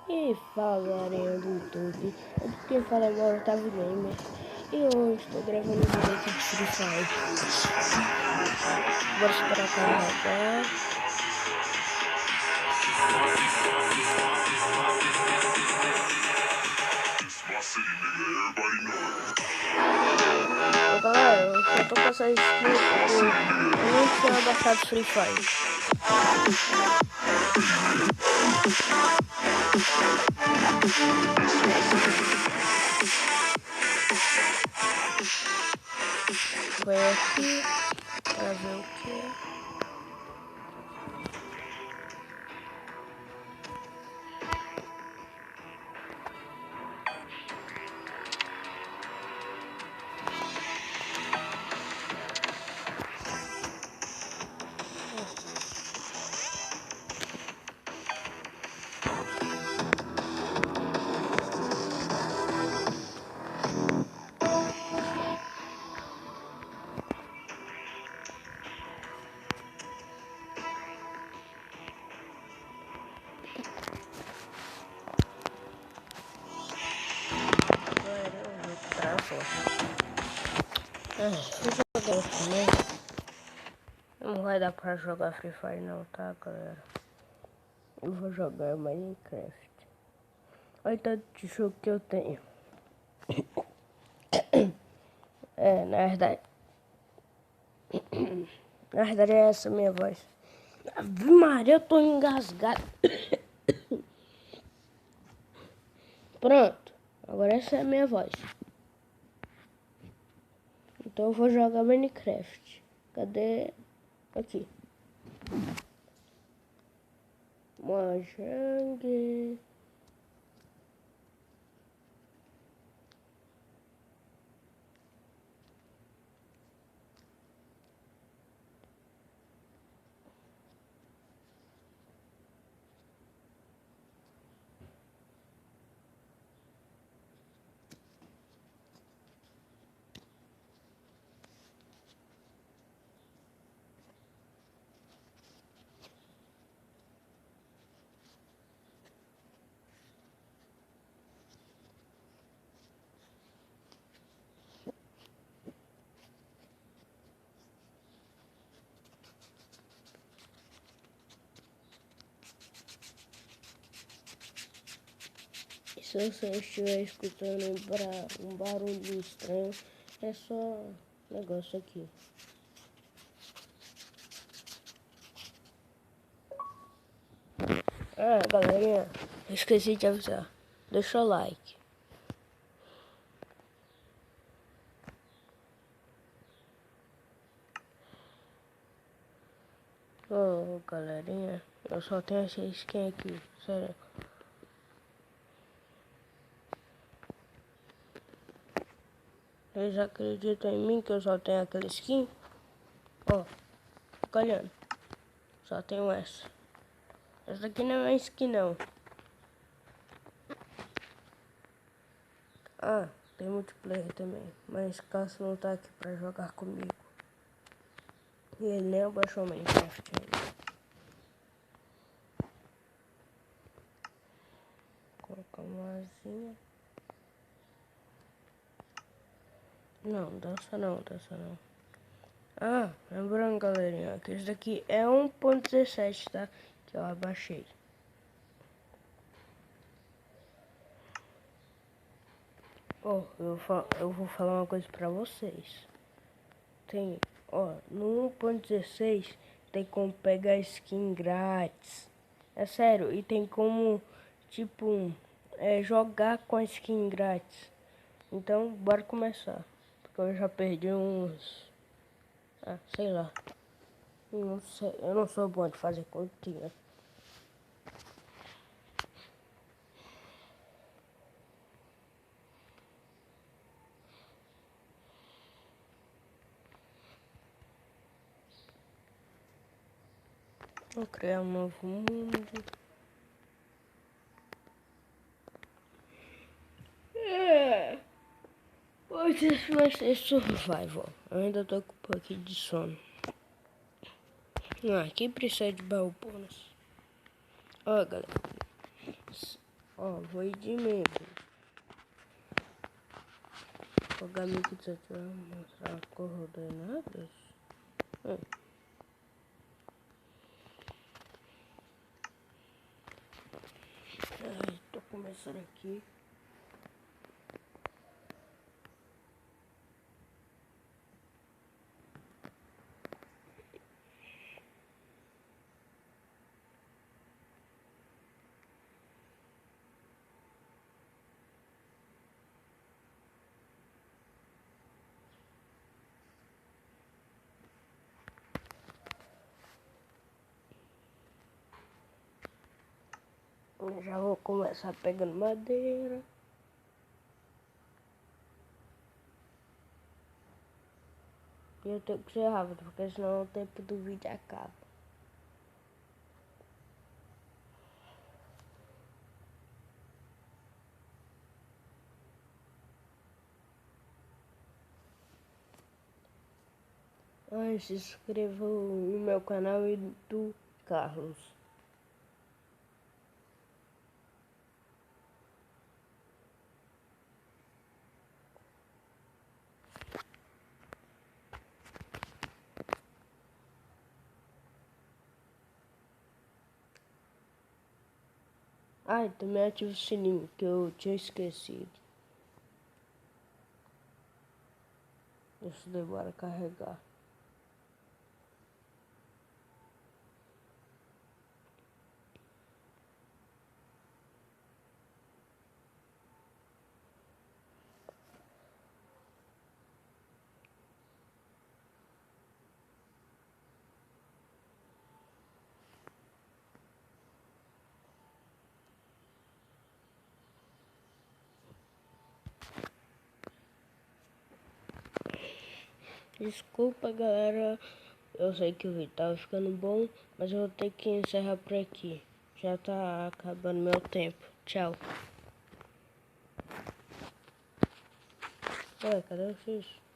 E fala galerinha do YouTube, aqui quem fala é o Otávio Gamer e hoje estou gravando um vídeo aqui de Free Fire. Bora esperar carregar. Ô, galera, eu só tô com essa skin porque eu não tinha baixado Free Fire. Foi aqui pra ver o que é. Não vai dar pra jogar Free Fire não, tá, galera? Eu vou jogar Minecraft. Olha tanto de jogo que eu tenho. Na verdade... Na verdade é essa minha voz. Ave Maria, eu tô engasgado. Pronto. Agora essa é a minha voz. Então eu vou jogar Minecraft. Cadê? Aqui. Mojang. Se você estiver escutando um barulho estranho, é só negócio aqui. Galerinha, esqueci de avisar. Deixa o like. Galerinha, eu só tenho essa skin aqui, sério. Vocês acreditam em mim que eu só tenho aquela skin? Fica olhando. Só tenho essa. Essa aqui não é skin não. Tem multiplayer também. Mas Cássio não tá aqui pra jogar comigo. E ele nem baixou o Minecraft ainda. Colocar uma asinha. Não, dança não. Lembrando, galerinha, que esse daqui é 1.17, tá? Que eu abaixei. Eu vou falar uma coisa pra vocês. No 1.16 tem como pegar skin grátis. É sério, e tem como, tipo, jogar com a skin grátis. Então, bora começar. Porque eu já perdi uns... sei lá. Não sei, eu não sou bom de fazer continha. Vou criar um novo mundo. Hoje vai ser survival. Eu ainda tô com um pouquinho de sono. Quem precisa de baú bônus? Galera. Ó, vou ir de membro. Pagamento de mostrar coordenadas. Ai, tô começando aqui. Eu já vou começar pegando madeira. E eu tenho que ser rápido, porque senão o tempo do vídeo acaba. Ai, se inscreva no meu canal e do Carlos. Ai, também ativa o sininho, que eu tinha esquecido. Deixa eu demorar a carregar. Desculpa, galera. Eu sei que o vídeo tava ficando bom, mas eu vou ter que encerrar por aqui. Já tá acabando meu tempo. Tchau. Ué, cadê o X?